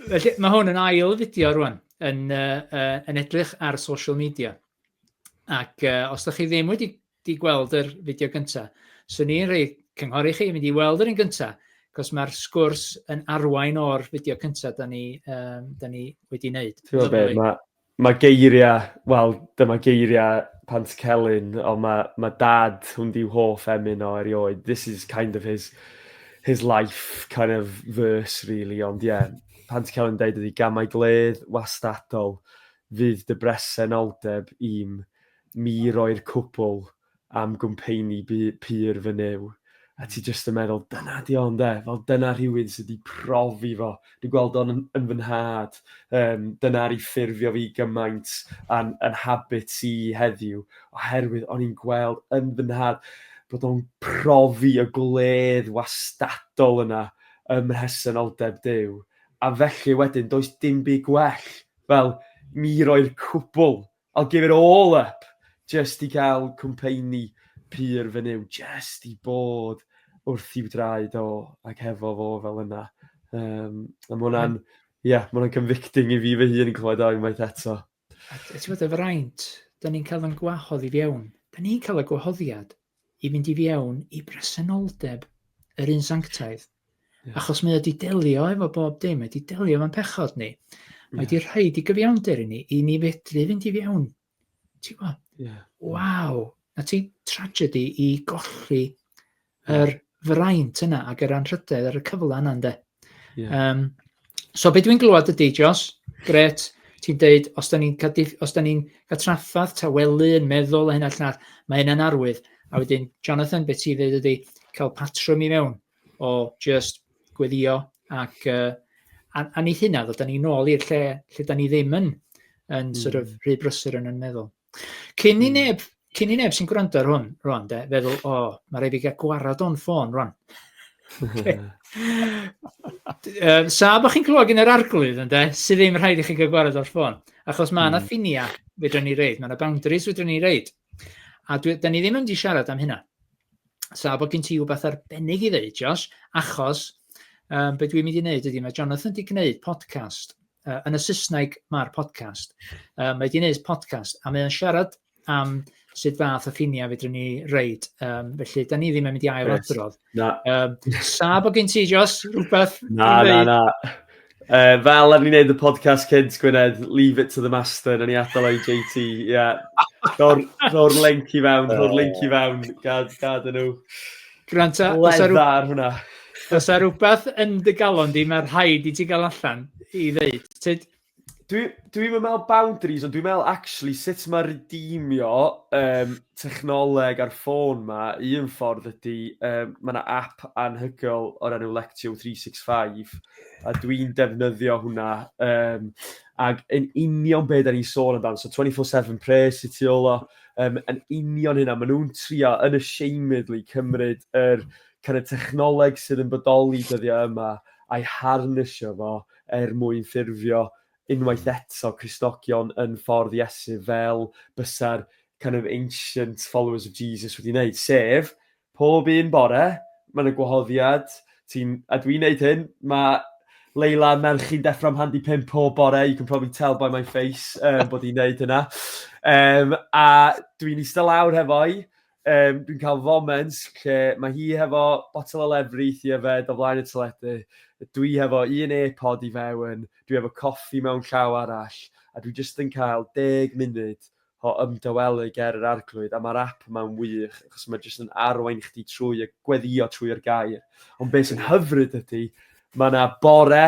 Felly, mae hwn yn ail fideo rwan, yn edrych ar social media. Ac os ydych chi ddim wedi gweld yr fideo gyntaf, swn i'n rhoi cynghori chi mynd i weld yr un gyntaf, cos mae'r sgwrs yn arwain o'r fideo cyntaf da ni wedi wneud. Mae geiriau, wel, dyma geiriau Pant Celyn, ond mae dad hwn di'w hoff emyn o erioed. This is kind of his life kind of verse, really, ond ie. Pant Celyn deud ydi, gamau gledd wastadol, fydd dy bresenoldeb i'm, mi rhoi'r cwbl am gwmpeini pyr fy new. A ti jyst yn meddwl, dyna di o'n de, fel dyna rhywun sydd wedi profi fo. Dwi'n gweld o'n yn fy nhad, dyna'r i ffurfio fi gymaint yn habit i heddiw, oherwydd o'n i'n gweld yn fy nhad bod o'n profi y gledd wastadol yna ym mhresenoldeb Duw. A felly wedyn, does dim byd gwell, fel mi roi'r cwbl, I'll give it all up, just i gael cwmpeini pyr fy new, just i bod wrth i'w draed o ac hefo fo fel yna. A mae hwnna'n convicting i fi fy hun yn clywed o unwaith eto. Ti'n bod y Braint, da ni'n cael yn gwahodd i fewn. Da ni'n cael y gwahoddiad i fynd i fewn i bresenoldeb yr un sanctaidd. Achos mae wedi delio efo bob dim, mae wedi delio efo'n pechod ni. Mae wedi rhaid i gyfiawnder i ni fedru fynd i fewn. Ti'n gwybod? Waw! Na ti tragedy i golli yr fraint yna ac yr anrhydedd ar y cyfle yna, ynddo. So be dwi'n glywed ydy, Jos, gret, ti'n deud, os da ni'n cael traffath, tawelu, yn meddwl, hyn allan, mae hynna'n arwydd. A wedyn, Jonathan, beth ti'n dweud ydy, cael patrwm i mewn o just weddïo ac a nid hynna, ddod da ni nôl i'r lle da ni ddim yn sort of rhy brysur yn meddwl. Cyn i neb sy'n gwrando ar hwn, rwan, feddwl, mae rhaid i gael gwarad o'n ffôn, rwan. Sa bod chi'n clywed gen yr Arglwydd, sydd ddim rhaid i chi gael gwarad o'r ffôn. Achos mae yna ffinia fedrwn ni reid, mae yna boundaries fedrwn ni reid. A da ni ddim yn di siarad am hynna. Sa bod gen ti wbeth arbennig i ddeud, Josh, achos be dwi'n mynd i wneud ydy, mae Jonathan di gwneud podcast, yn y Saesneg mae'r podcast. Mae di wneud podcast, a mae'n siarad am sut fath o ffinia fedrwn ni reid. Felly, da ni ddim yn mynd i ail adrodd. Sa bod gen ti, Jos, rhywbeth? Na. Fel ni'n neud y podcast kids, Gwynedd, leave it to the master, na ni adael o'i JT, rhoi'r link i fewn, gad nhw. Granta, leddar hwnna. Os yw rhywbeth yn dy galon di, mae'r rhaid i ti gael allan i ddeud. Dwi'n meddwl boundaries, ond dwi'n meddwl actually sut mae redeemio technoleg ar ffôn ma, un ffordd ydy, mae yna app anhygoel o'r enw Lectio 365, a dwi'n defnyddio hwnna, ac yn union beth da ni'n sôn amdano, so 24/7 prayer sy tu ôl o, yn union hynna, maen nhw'n trio unashamedly cymryd yr kind of technoleg sydd yn bodoli dyddiau yma, a'i harnessio fo mwyn ffurfio unwaith eto Gristnogion yn ffordd Iesu fel bysa'r kind of ancient followers of Jesus wedi wneud, sef pob un bore, mae'n y gwahoddiad, a dwi'n neud hyn, mae Leila merch i'n deffro am handi 5 pob bore, you can probably tell by my face bod i'n neud hynna. A dwi'n eistedd lawr hefo'i, dwi'n cael foments lle mae hi hefo botel o lefrith i yfed o flaen y teledu, dwi hefo un e-pod i fewn, dwi hefo coffi mewn llaw arall, a dwi jyst yn cael 10 munud o ymdawelu ger yr Arglwydd, a mae'r app yma'n wych, achos mae jyst yn arwain chdi trwy y weddïo trwy'r gair. Ond beth sy'n hyfryd ydy, mae yna bore,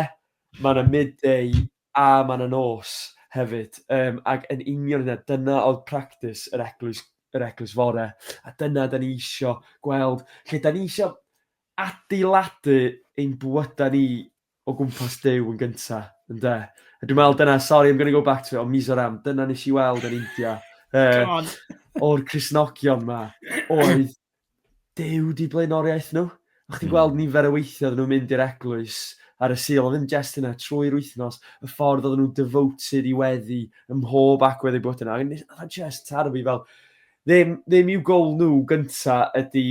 mae yna midday, a mae yna nos hefyd. Ac yn union yna, dyna oedd practis yr eglwys fore, a dyna da ni isio gweld, lle da ni isio adeiladu ein bwyda ni o gwmpas Duw yn gyntaf, ynde? A dwi'n meddwl dyna, sorry, I'm going to go back to it, o Mizoram, dyna nes i weld yn India, o'r Gristnogion ma, oedd Duw di blaenoriaeth nhw. A chdi gweld nifer y weithio oedden nhw'n mynd i'r eglwys ar y sil, oedd ddim just yna trwy'r wythnos, y ffordd oedden nhw'n devoted i weddi ym mhob agwedd eu bod yna. Oedd just tarfu fel, ddim i'w gol nhw gyntaf ydy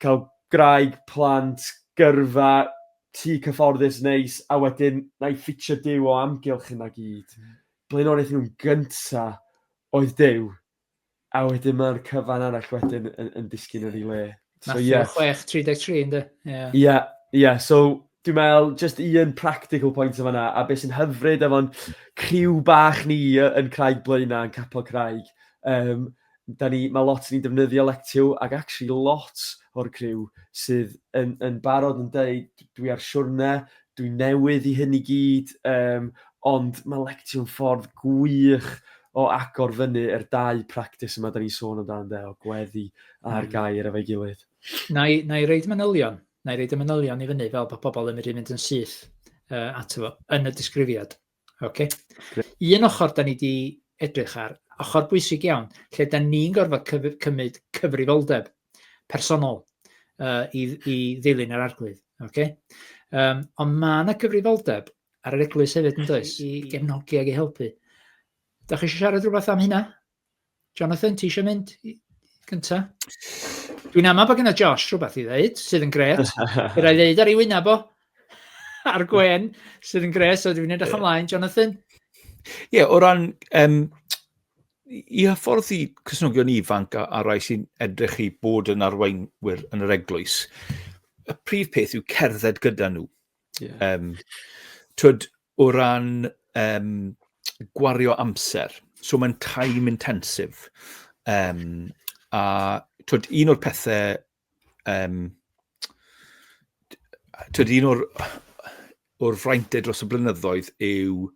cael graig, plant, gyrfa, tŷ cyfforddus neis, a wedyn na i ffitio Duw o amgylch yna gyd. Blaenoriaeth nhw'n gynta oedd Duw, a wedyn mae'r cyfan arall wedyn yn disgyn yn ei le. So, Matthew 6:33, ynddo? Ie, so dwi'n meddwl, just un practical point yma yna, a beth sy'n hyfryd efo'n criw bach ni yn Craig Blaena, yn Capel Craig. Mae lot ni'n defnyddio Lectio, ac actually lot o'r criw sydd yn barod yn dweud, dwi ar siwrne, dwi'n newydd i hyn i gyd, ond mae Lectio'n ffordd gwych o agor fyny yr dau practis yma da ni'n sôn amdano, o gweddi a'r gair efo'i gilydd. Na i reid manylion i fyny fel bod pobl yn mynd yn syth ato fo yn y disgrifiad. Okay? Un ochr da ni wedi edrych ar, ochr bwysig iawn, lle da ni'n gorfod cymryd cyfrifoldeb personol i ddilyn yr arglwydd. Okay? Ond mae yna cyfrifoldeb ar yr eglwys hefyd yn does, i gefnogi ag i helpu. Da chi eisiau siarad rhywbeth am hynna? Jonathan, ti eisiau mynd gynta? Dwi'n ama bod gen i Josh rhywbeth i ddeud, sydd yn gret. Bydd rhaid ddeud ar ei wyneb o, ar Gwen, sydd yn gret, so dwi'n edrych ymlaen. Jonathan? Ie, o ran, i hyfforddi Gristnogion ifanc a rai sy'n edrych i bod yn arweinwyr yn yr eglwys, y prif peth yw cerdded gyda nhw. Twyd, o ran gwario amser, so mae'n time intensive. A twyd, un o'r pethau, twyd, un o'r fraintau dros y blynyddoedd yw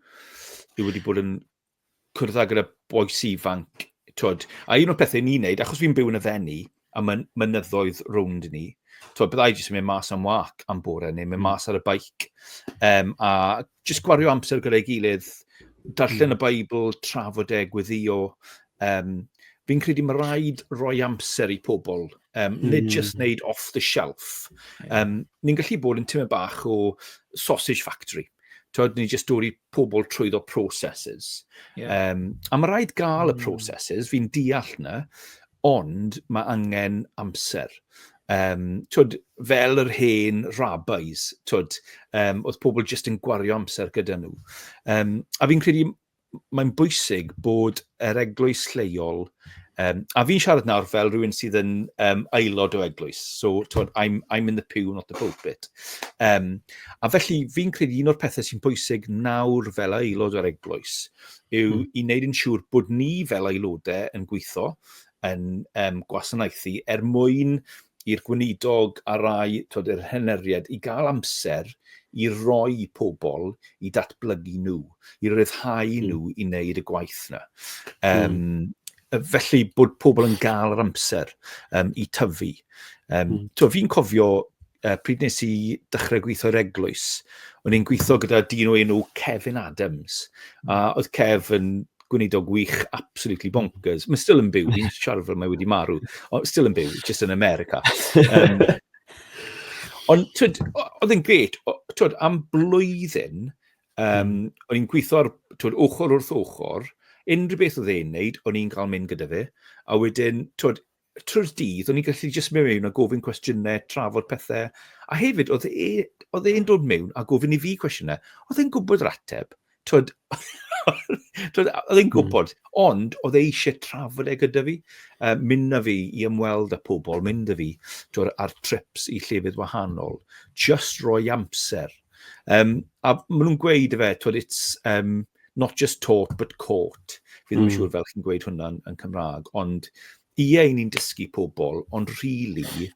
wedi bod yn cwrdd gyda boes ifanc. Twyd. A un o'r pethau ni'n neud, achos fi'n byw yn y fenni, a mynyddoedd rownd ni, byddai jyst yn mynd mas am wac am bore, neu mynd mas ar y baic. A jyst gwario amser gyda'i gilydd, darllen y Beibl, trafod weddïo. Fi'n credu mae rhaid rhoi amser i pobl, nid just wneud off the shelf. Ni'n gallu bod yn tymed bach o sausage factory. Ni just dod i pobl trwyddo processes. A mae rhaid gael y processes, fi'n deall na, ond mae angen amser. Fel yr hen rabbis, oedd pobl just yn gwario amser gyda nhw. A fi'n credu mae'n bwysig bod yr eglwys lleol, a fi'n siarad nawr fel rhywun sydd yn aelod o eglwys, so I'm in the pew, not the pulpit. A felly fi'n credu un o'r pethau sy'n bwysig nawr fel aelod o'r eglwys yw i wneud yn siŵr bod ni fel aelodau yn gweithio, yn gwasanaethu mwyn i'r gweinidog a rai yr heneriad i gael amser i roi pobl i datblygu nhw, i ryddhau nhw i wneud y gwaith yna. Felly bod pobl yn gael yr amser i tyfu. Fi'n cofio pryd nes i dechrau gweithio'r eglwys, o'n i'n gweithio gyda dyn o enw Kevin Adams, a oedd Kev yn gweinidog wych absolutely bonkers. Mae'n still yn byw, fi'n siarad fel mae wedi marw, ond still yn byw, just in America. Ond oedd yn gret, am blwyddyn, o'n i'n gweithio ar ochr wrth ochr, unrhyw beth oedd e'n neud, o'n i'n cael mynd gyda fe, a wedyn, trwy'r dydd, o'n i'n gallu just mynd mewn a gofyn cwestiynau, trafod pethau, a hefyd, oedd e'n dod mewn a gofyn i fi cwestiynau, oedd e'n gwybod yr ateb, oedd e'n gwybod, ond oedd e eisiau trafod gyda fi, mynd â fi i ymweld â pobl, mynd â fi ar trips i llefydd wahanol, just roi amser. A maen nhw'n gweud fe, it's not just taught but caught. Fi ddim yn siŵr fel chi'n gweud hwnna yn Cymraeg, ond ni'n dysgu pobl, ond really,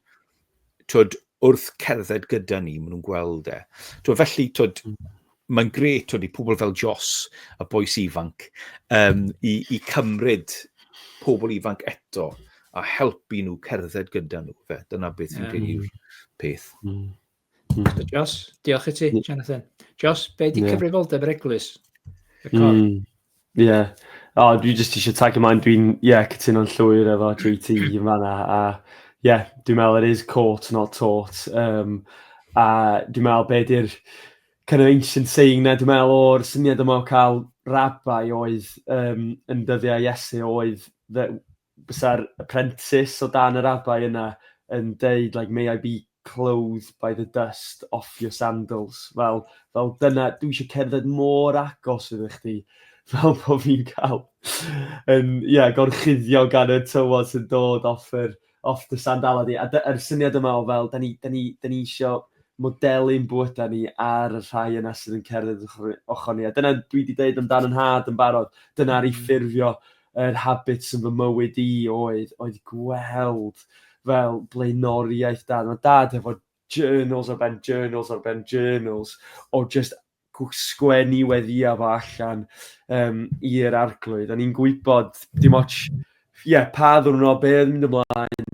wrth cerdded gyda ni, maen nhw'n gweld e. Felly, mae'n gret i pobl fel Jos, a boes ifanc, i cymryd pobl ifanc eto a helpu nhw cerdded gyda nhw. Dyna beth fi'n credu yw'r peth. Jos, diolch i ti, Jonathan. Jos, be di cyfrifoldeb yr eglwys? Ie. Dwi jyst eisiau tag ymlaen, dwi'n cytuno'n llwyr efo JT yn fanna, a dwi'n meddwl it is caught, not taught. A dwi'n meddwl be di'r kind of ancient saying na, dwi'n meddwl o'r syniad yma o cael rabbi oedd yn dyddiau Iesu oedd bysa'r apprentice o dan y rabbi yna yn deud, like, may I be clothed by the dust off your sandals. Fel dyna, dwi eisiau cerdded mor agos iddo chdi, fel bod fi'n cael gorchuddio gan y tywod sy'n dod off the sandala di. A yr syniad yma o fel, da ni eisiau modelu'n bwyta ni ar y rhai yna sydd yn cerdded ochr ni. A dyna dwi wedi dweud amdano yn had yn barod. Dyna'r ei ffurfio yr habits yn fy mywyd i oedd gweld fel blaenoriaeth dad. Mae dad efo journals ar ben journals o just sgwennu weddïo fo allan i'r Arglwydd. A ni'n gwybod dim ots, pa ddwrnod be yn mynd ymlaen,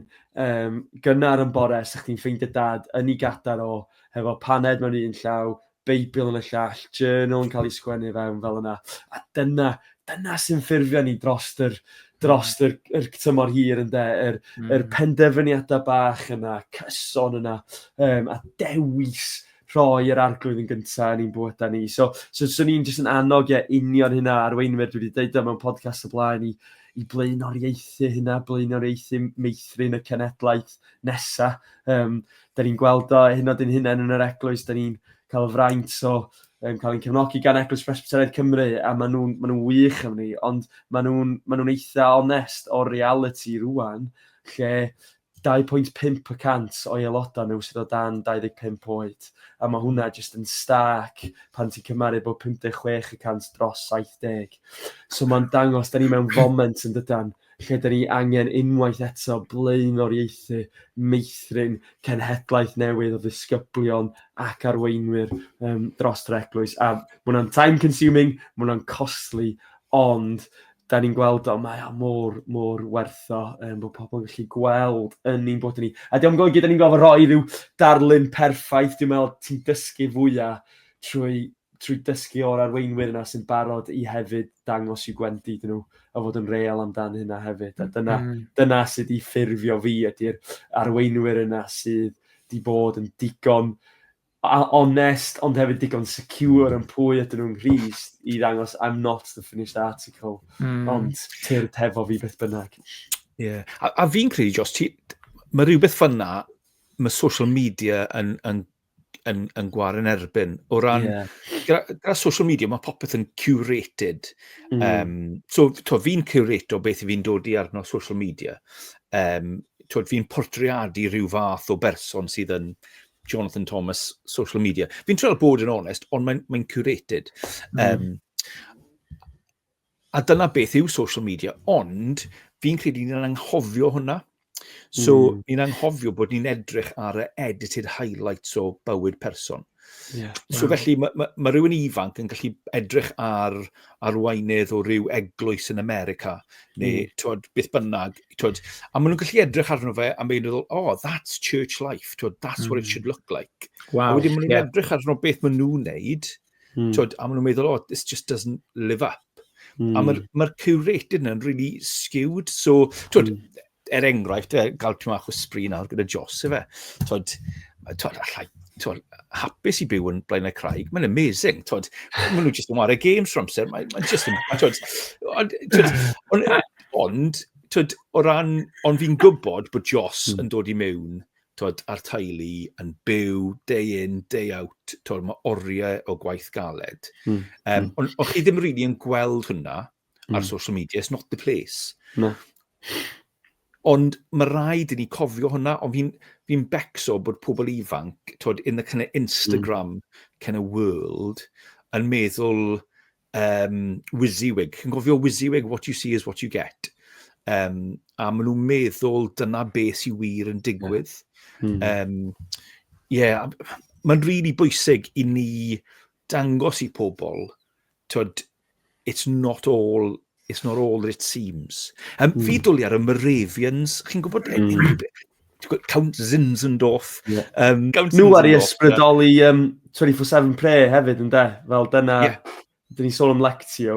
gynnar yn bore, sa'ch chi'n ffeindio dad yn ei gadar o, hefo paned mewn un llaw, Beibl yn y llall, journal yn cael ei sgwennu fewn fel yna. A dyna sy'n ffurfio ni drost yr tymor hir yn yr penderfyniadau bach yna, cyson yna, a dewis rhoi'r Arglwydd yn gyntaf yn ein bwyta ni. So ni'n jyst yn annog union hynna arweinwyr, dwi wedi dweud am y podcast o blaen i blaenoriaethu hynna, blaenoriaethu meithrin y cenedlaeth nesa. Da ni'n gweld o hynod yn hunain yn yr Eglwys, da ni'n cael y fraint o cael ein cefnogi gan Eglwys Presbyteriaid Cymru, a maen nhw'n wych am ni, ond maen nhw'n eitha onest o reality rwan, lle 2.5% o aelodau nhw sydd o dan 25 oed. A mae hwnna jyst yn stark pan ti'n cymaru bod 56% dros 70. So mae'n dangos, da ni mewn foment yn dydan, lle da ni angen unwaith eto blaenoriaethu meithrin cenhedlaeth newydd o ddisgyblion ac arweinwyr dros yr Eglwys. A mae hwnna'n time consuming, mae hwnna'n costly, ond da ni'n gweld o, mae o mor wertho, bod pobl yn gallu gweld yn ni'n bod ni. A diolch yn golygu, da ni'n gofio rhoi rhyw darlun perffaith, dwi'n meddwl ti'n dysgu fwyaf trwy dysgu o'r arweinwyr yna sy'n barod i hefyd dangos i'w gwendid nhw a fod yn real amdan hynna hefyd. A dyna sydd i ffurfio fi ydy'r arweinwyr yna sydd di bod yn digon honest, ond hefyd digon secure yn pwy ydyn nhw'n rhys i ddangos I'm not the finished article, ond tyrd hefo fi beth bynnag. A fi'n credu, Jos, mae rhywbeth ffynna, mae social media yn gwar yn erbyn. O ran, gyda social media, mae popeth yn curated. So fi'n curato beth fi'n dod i arno social media. Fi'n portreadu rhyw fath o berson sydd yn Jonathan Thomas social media. Fi'n treul bod yn onest, ond mae'n curated. A dyna beth yw social media, ond fi'n credu ni'n anghofio hwnna. So ni'n anghofio bod ni'n edrych ar y edited highlights o bywyd person. So felly mae rhywun ifanc yn gallu edrych ar arweinydd o ryw eglwys yn America, neu beth bynnag, a maen nhw'n gallu edrych arno fe a meddwl, that's church life, that's what it should look like. A wedyn maen nhw'n edrych arno beth maen nhw'n neud, a maen nhw'n meddwl, this just doesn't live up. A mae'r curated yn really skewed. So, enghraifft, gael ti'n mach o sbri nawr gyda Joseff, hapus i byw yn Blaen y Craig, mae'n amazing, maen nhw jyst yn wario games for amser, mae'n jyst yn, ond fi'n gwybod bod Jos yn dod i mewn, ar teulu, yn byw, day in, day out, mae oriau o gwaith galed. Ond chi ddim rili yn gweld hwnna ar social media, it's not the place. No. Ond mae rhaid i ni cofio hwnna, ond fi'n becso bod pobl ifanc, in the kind of Instagram kind of world, yn meddwl WYSIWYG. Chi'n gofio WYSIWYG, what you see is what you get. A maen nhw'n meddwl dyna beth sy'n wir yn digwydd. Mae'n really bwysig i ni dangos i pobl, it's not all that it seems. Fi dwlu ar y Moravians, chi'n gwybod, Count Zinzendorf. Nhw ar ei ysbrydoli 24/7 prayer hefyd, ynddo? Fel dyna, dyn ni sôn am Lectio,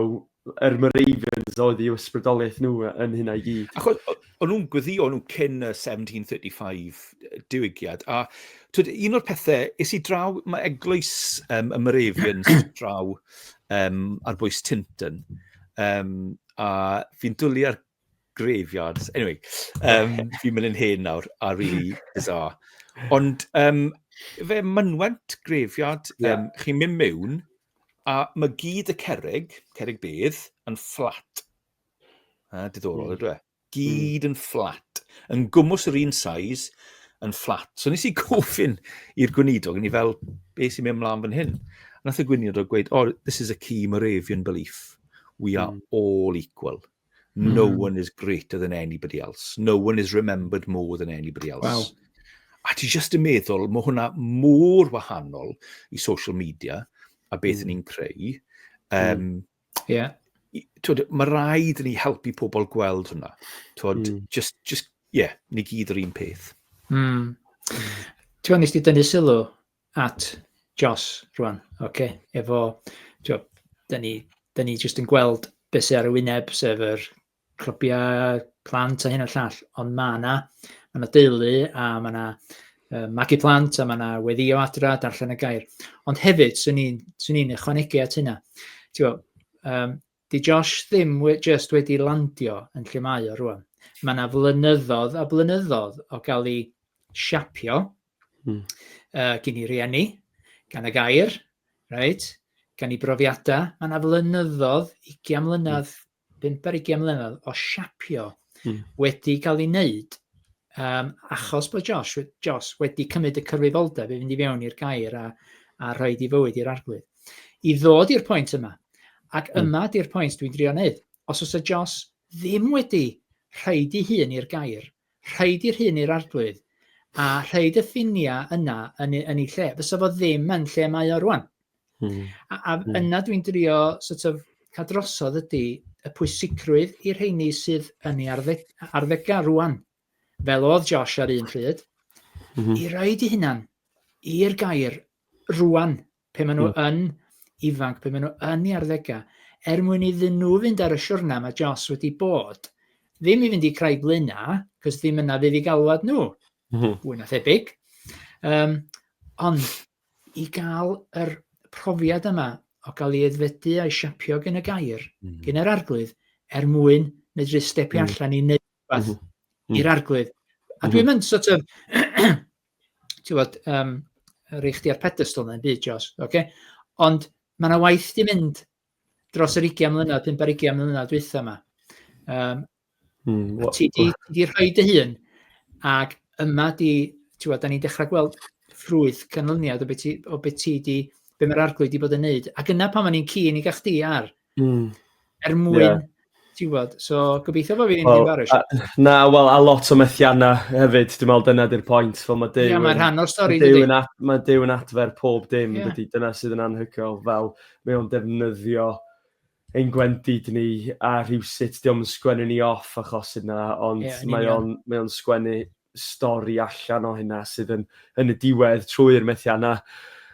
yr Moravians oedd i'w ysbrydoliaeth nhw yn hynna i gyd. Achos, o'n nhw'n gweddio nhw cyn y 1735 diwygiad, a un o'r pethau, is i draw, mae eglwys y Moravians draw ar bwys Tinton, a fi'n dwlu ar graveyards. Anyway, fi'n mynd yn hen nawr, a really bizarre. Ond fe mynwent grefiad, chi'n mynd mewn, a mae gyd y cerrig bedd, yn fflat. Diddorol, ydw e? Gyd yn fflat. Yn gwmws yr un size, yn fflat. So nes I gofyn i'r gweinidog, ni fel, beth sy'n mynd mlaen fan hyn? Nath y gweinidog gweud, this is a key Moravian belief. We are all equal. No one is greater than anybody else. No one is remembered more than anybody else. Wow. A ti just yn meddwl, mae hwnna mor wahanol I social media a beth ni'n creu. Mae rhaid ni helpu pobl gweld hwnna. Ni gyd yr un peth. Ti'n nes ti dynnu sylw at Jos rwan, efo, da ni just yn gweld beth sy'n ar y wyneb, sef yr clwbiau plant a hyn a llall, ond mae yna deulu, a mae yna magu plant, a mae yna weddïo adra, darllen y gair. Ond hefyd, swn i'n ychwanegu at hynna. Di Josh ddim just wedi landio yn lle mae o rwan. Mae yna flynyddoedd a blynyddoedd o gael ei siapio gen I rieni, gan y gair, gan I brofiadau. Mae yna flynyddoedd, 20 mlynedd, 5 ar 20 mlynedd o siapio wedi cael ei wneud achos bod Josh wedi cymryd y cyfrifoldeb I fynd I fewn i'r gair a rhoi I fywyd i'r arglwydd. I ddod i'r pwynt yma, ac yma di'r pwynt dwi'n drio wneud. Os oes y Josh ddim wedi rhaid I hun i'r gair, rhaid i'r hun i'r arglwydd, a rhaid y ffiniau yna yn ei lle, fysa fo ddim yn lle mae o rwan. A yna dwi'n drio cael drosodd ydy y pwysigrwydd i'r rheini sydd yn ei arddega rwan, fel oedd Josh ar un pryd, I roed I hunan i'r gair rwan, pe maen nhw yn ifanc, pe maen nhw yn ei arddega, mwyn iddyn nhw fynd ar y siwrna mae Josh wedi bod, ddim I fynd I creu Blyna, cos ddim yna fydd I galwad nhw, fwy na thebyg, ond I gael yr profiad yma o gael ei aeddfedu a'i siapio gen y gair, gen yr arglwydd, mwyn medru stepio allan I wneud rhywbeth i'r arglwydd. A dwi'n mynd ti'n bod, rhoi chdi ar pedestal na'n byd, Jos, ond mae yna waith di mynd dros yr 20 mlynedd, 5 ar 20 mlynedd dwytha yma. Ti di rhoi dy hun, ac yma da ni'n dechrau gweld ffrwyth canlyniad o beth ti di, be mae'r arglwydd di bod yn neud. Ac yna pan ma'n ni'n cyn I gach di ar, mwyn, ti'n gwybod, so gobeithio fo fi'n embarrass. Na, wel, a lot o methiannau hefyd, dwi'n meddwl dyna di'r pwynt. Mae'n rhan o'r stori, Mae Dew yn adfer pob dim, dyna sydd yn anhygoel, fel mae o'n defnyddio ein gwendid ni a rhywsut diolch yn sgwennu ni off achos hynna, ond mae o'n sgwennu stori allan o hynna sydd yn y diwedd trwy'r methiannau.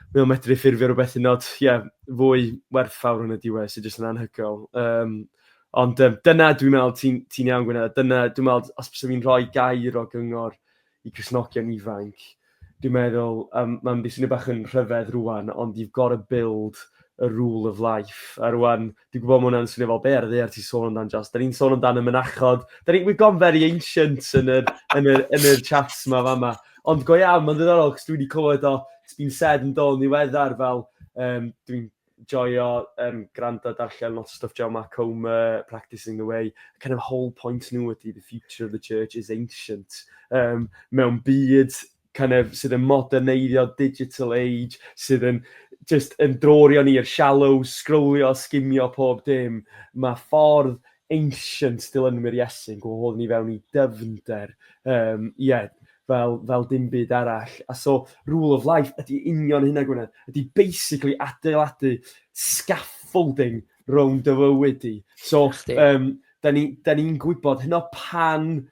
Mae o'n medru ffurfio rhywbeth unod, fwy werthfawr yn y diwedd sydd jyst yn anhygoel. Ond dyna dwi'n meddwl ti'n iawn Gwynedd, dyna dwi'n meddwl os bys fi'n rhoi gair o gyngor I Gristnogion ifainc, dwi'n meddwl mae'n beth sy'n bach yn rhyfedd rwan, ond you've got to build a rule of life. A rwan, dwi'n gwybod mae hwnna'n swnio fel be ar y ddeir ti'n sôn amdan Jos. Da ni'n sôn amdan y mynachod. We've gone very ancient yn yr chats ma fama. Ond go iawn, mae'n ddiddorol, cos dwi wedi clywed o, it's been said yn dol niweddar fel, dwi'n joio gwrando darllen lot of stuff John Comer, practicing the way. Kind of whole point nhw ydy the future of the church is ancient. Mewn byd kind of sydd yn moderneiddio digital age, sydd yn just yn drorio ni i'r shallow, scrollio, skimio pob dim. Mae ffordd ancient still yn ymwyr Iesu'n gwahodd ni fewn I dyfnder. Fel dim byd arall. A so, rule of life ydy union hynna Gwynedd. Ydy basically adeiladu scaffolding round dy fywyd I. So, da ni'n gwybod hynna pan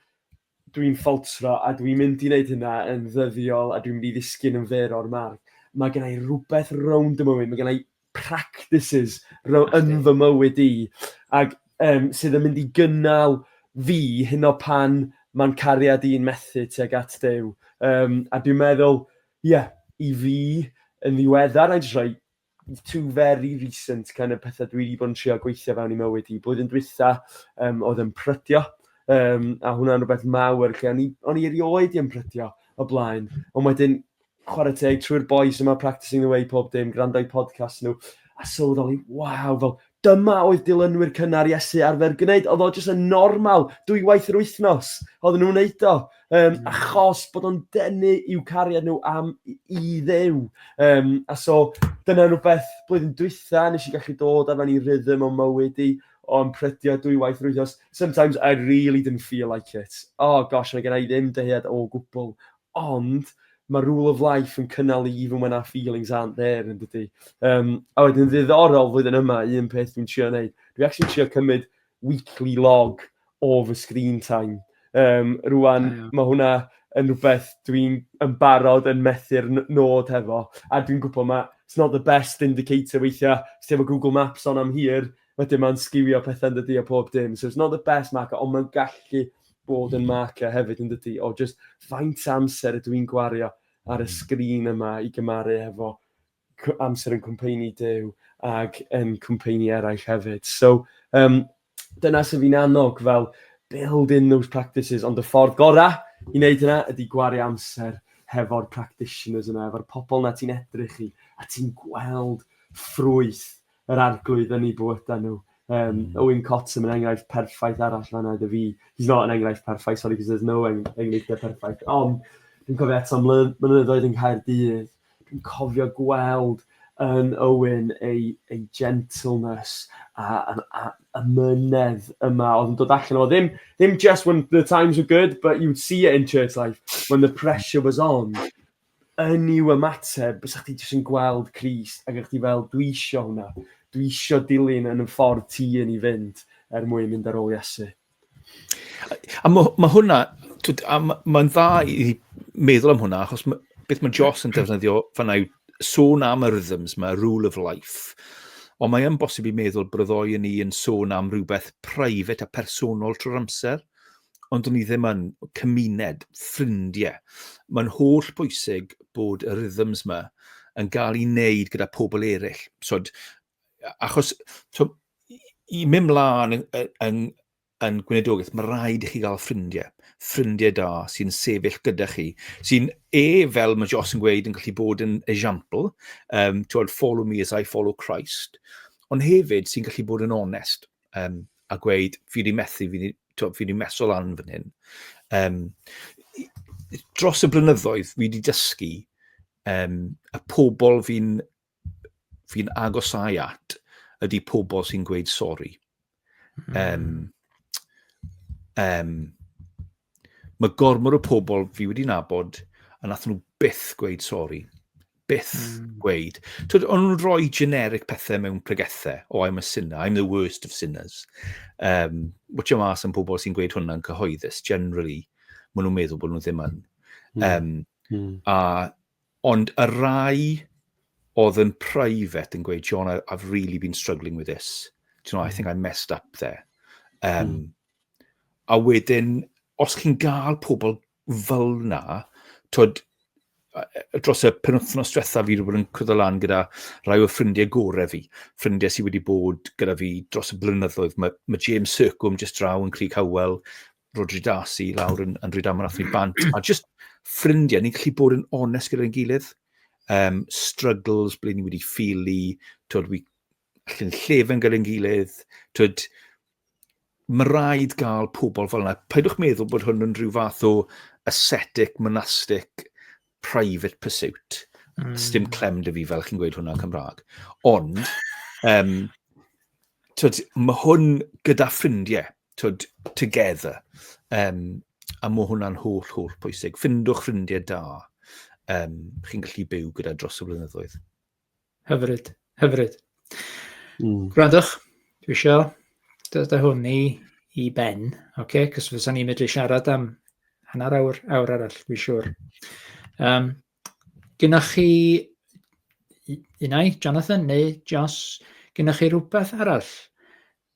dwi'n ffaltro a dwi'n mynd I wneud hynna yn ddyddiol a dwi'n mynd I ddisgyn yn fyr o'r marc. Mae gen I rhywbeth round y mywyd. Mae gen I practices yn fy mywyd I. Ac sydd yn mynd I gynnal fi hynna pan mae'n cariad i'n methu tuag at Dew. A dwi'n meddwl, I fi yn ddiweddar, a jyst rhoi two very recent kind of pethau dwi wedi bod yn trio gweithio fewn I mywyd I. Blwyddyn dwytha oedd yn prydio, a hwnna'n rhywbeth mawr, lle o'n I erioed I yn prydio, o blaen. Ond wedyn, chwarae teg trwy'r boys yma, practicing the way pob dim, gwrando'u podcast nhw, a sylweddoli, waw, fel, dyma oedd dilynwyr cynnar Iesu arfer gwneud. Oedd o jyst yn normal, 2 waith yr wythnos. Oedden nhw'n neud o. Achos bod o'n denu i'w cariad nhw am i ddew. A so, dyna rhywbeth blwyddyn dwytha, nes i gallu dod a fan i rhythm o mywyd i, o'n prydio 2 waith yr wythnos. Sometimes I really didn't feel like it. Oh gosh, mae gen i ddim dyhead o gwbl. Ond, mae rule of life yn cynnal even when our feelings aren't there, yn dydi. A wedyn ddiddorol flwyddyn yma, un peth dwi'n trio wneud. Dwi'n actually trio cymryd weekly log o fy screen time. Rwan, mae hwnna yn rhywbeth dwi'n barod yn methu'r nod hefo. A dwi'n gwybod it's not the best indicator weithiau. Os ti efo Google Maps on am hir, wedyn mae'n sgiwio pethau yn dydi a pob dim. So it's not the best marker, ond mae'n gallu bod yn marker hefyd yn dydi, o just faint amser ydw i'n gwario ar y sgrin yma i gymaru efo amser yn cwmpeini Dew ag yn cwmpeini eraill hefyd. So, dyna sy'n fi'n annog fel build in those practices, ond y ffordd gorau i wneud yna ydy gwario amser hefo'r practitioners yna, efo'r pobl na ti'n edrych i, a ti'n gweld ffrwyth yr arglwydd yn ei bywydau nhw. Owen Cottam yn enghraifft perffaith arall fan'na dy fi. He's not an enghraifft perffaith, sorry, because there's no enghraifft perffaith. Ond, dwi'n cofio eto Blynyddoedd yn Caerdydd. Dwi'n cofio gweld yn Owen ei gentleness a mynedd yma. Oedd yn dod allan o, ddim just when the times were good, but you'd see it in church life. When the pressure was on, yn i'w ymateb, bys chdi jyst yn gweld Crist, ac chdi fel, dwi isio hwnna. Dwi isio dilyn yn y ffordd ti yn ei fynd mwyn mynd ar ôl Iesu. A mae hwnna, mae'n dda i meddwl am hwnna, achos beth mae Jos yn defnyddio fan'na yw sôn am y rhythms mae rule of life, ond mae yn bosib i meddwl bod y ddoi yn ni yn sôn am rhywbeth private a personol trwy'r amser, ond o'n i ddim yn cymuned, ffrindiau. Mae'n holl bwysig bod y rhythms yma yn cael ei wneud gyda pobl eraill. Achos i mynd mlaen yn gwynedogaeth, mae rhaid i chi gael ffrindiau da sy'n sefyll gyda chi, sy'n fel mae Jos yn gweud, yn gallu bod yn esiampl, follow me as I follow Christ, ond hefyd sy'n gallu bod yn onest a gweud, fi wedi methu, fi wedi meso lan fan hyn. Dros y blynyddoedd, fi wedi dysgu y pobl fi'n agosau at ydy pobl sy'n gweud sori. Mae gormod o pobl fi wedi nabod a nath nhw byth gweud sori. Byth gweud. O'n nhw'n rhoi generic pethau mewn pregethau. I'm a sinner, I'm the worst of sinners. Which yma mas yn pobl sy'n gweud hwnna'n cyhoeddus. Generally, maen nhw'n meddwl bod nhw ddim yn. Ond y rai oedd yn private yn gweud, John, I've really been struggling with this. Do you know, I think I messed up there. A wedyn, os chi'n gael pobl fel na, dros y penwythnos diwethaf fi wedi bod yn cwrdd lan gyda rai o ffrindiau gorau fi. Ffrindiau sydd wedi bod gyda fi dros y blynyddoedd. Mae James Circwm just draw yn Crug Hywel, Rodri Darcy lawr yn Rhydam yn athyn bant. A just ffrindiau, ni'n gallu bod yn onest gyda'n gilydd. Struggles ble ni wedi ffili, wi allan llefen gyda'n gilydd, mae rhaid gael pobl fel yna. Paidwch meddwl bod hwn yn rhyw fath o ascetic, monastic, private pursuit. Sdim clem dy fi fel chi'n gweud hwnna yn Cymraeg. Ond, mae hwn gyda ffrindiau, together. A mae hwnna'n holl pwysig. Ffindwch ffrindiau da. Chi'n gallu byw gyda dros y blynyddoedd. Hyfryd. Gwrandwch, dwi eisiau dod â hwn i ben, cos fysa ni'n medru siarad am hanner awr arall, dwi'n siŵr. Gynnwch chi, Jonathan neu Jos, gynnwch chi rhywbeth arall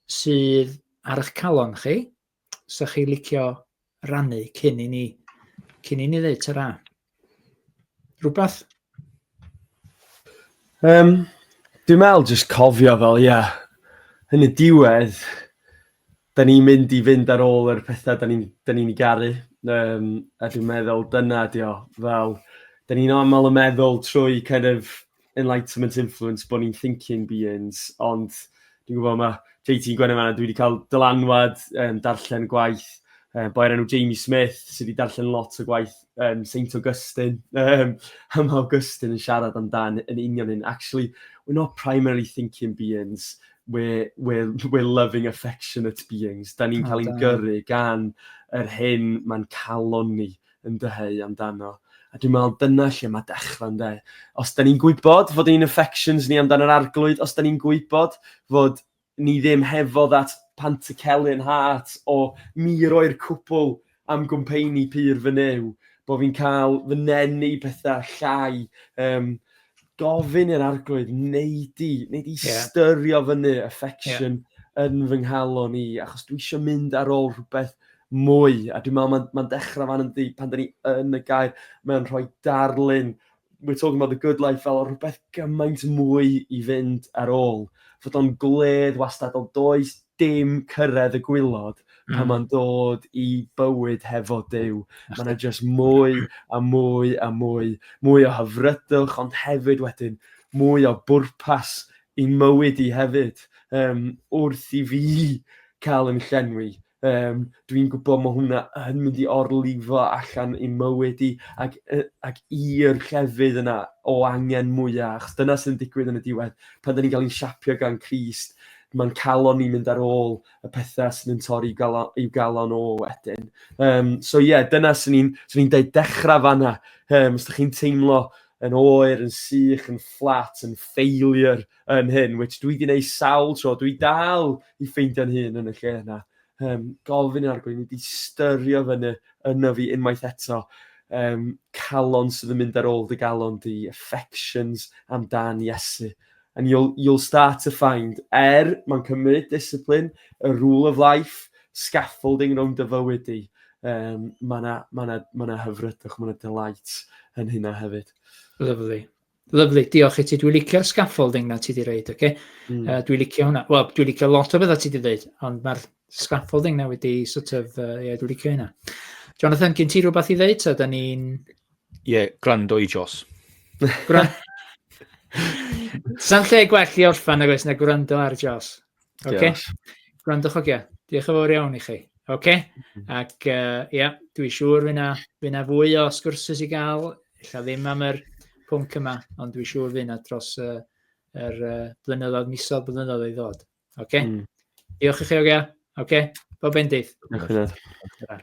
sydd ar eich calon chi, sa chi licio rannu cyn i ni ddeud tyra? Rhywbeth? Dwi'n meddwl jyst cofio fel, yn y diwedd, da ni'n mynd i fynd ar ôl yr pethau da ni'n ei garu. A dwi'n meddwl dyna di o, fel, da ni'n aml yn meddwl trwy kind of enlightenment influence bod ni'n thinking beings, ond dwi'n gwybod mae JT Gwenna fanna, dwi wedi cael dylanwad darllen gwaith boi enw Jamie Smith, sydd wedi darllen lot o gwaith Saint Augustine. A mae Augustine yn siarad amdan yn union hyn. Actually, we're not primarily thinking beings, we're loving, affectionate beings. Da ni'n cael ein gyrru gan yr hyn mae'n calon ni yn dyheu amdano. A dwi'n meddwl dyna lle mae dechrau'n de. Os da ni'n gwybod fod ni'n affections ni amdano'r arglwydd, os da ni'n gwybod fod ni ddim hefo that Pantycelyn heart o mi rhoi'r cwbl am gwmpeini pyr fy new, bod fi'n cael fy nenu pethau llai, gofyn i'r arglwydd, neud i styrio fyny affection yn fy nghalon ni, achos dwi eisiau mynd ar ôl rhywbeth mwy, a dwi'n meddwl mae'n dechrau fan yndi, pan da ni yn y gair, mae'n rhoi darlun, we're talking about the good life, fel rhywbeth gymaint mwy i fynd ar ôl, fod o'n gled wastad o does dim cyrraedd y gwylod pan mae'n dod i bywyd hefo Duw. Mae'n just mwy a mwy a mwy. Mwy o hyfrydwch, ond hefyd wedyn mwy o bwrpas i'n mywyd i hefyd. Wrth i fi cael yn llenwi. Dwi'n gwybod mae hwnna yn mynd i orlifo allan i'n mywyd i ac i'r llefydd yna o angen mwyach. Dyna sy'n digwydd yn y diwedd. Pan da ni'n cael ein siapio gan Crist, mae'n calon ni'n mynd ar ôl y pethau sy'n yn torri i'w galon o wedyn. Dyna sy'n ni'n deud dechrau fanna. Os ydych chi'n teimlo yn oer, yn sych, yn fflat, yn failure yn hyn, which dwi wedi gwneud sawl tro, dwi dal i ffeindio'n hun yn y lle yna. Gofyn i'r arglwydd, ni wedi styrio fyny yna fi unwaith eto. Calon sydd yn mynd ar ôl dy galon di, affections amdan Iesu. And you'll start to find, mae'n cymryd discipline, a rule of life, scaffolding rhwng dy fywyd i. Mae hyfrydwch, mae delight yn hynna hefyd. Lovely. Lovely, diolch i ti. Dwi'n licio scaffolding na ti di reid, oce? Dwi'n licio hwnna. Wel, dwi'n licio lot o beth ti di dweud, ond mae'r scaffolding na wedi sort of, dwi'n licio hynna. Jonathan, gen ti rhywbeth i ddeud? So, da ni'n... Gwrando i Jos. Sa'n lle gwell i orffan nag oes na gwrando ar Jos. Okay? Gwrandwch o gia. Diolch yn fawr iawn i chi. Okay? Ac dwi'n siŵr fyna fwy o sgwrsus i gael. Ella ddim am yr pwnc yma, ond dwi'n siŵr fyna dros yr blynyddoedd, misoedd blynyddoedd i ddod. Okay? Diolch i chi o gia. Okay? Bob endydd. Diolch yn fawr.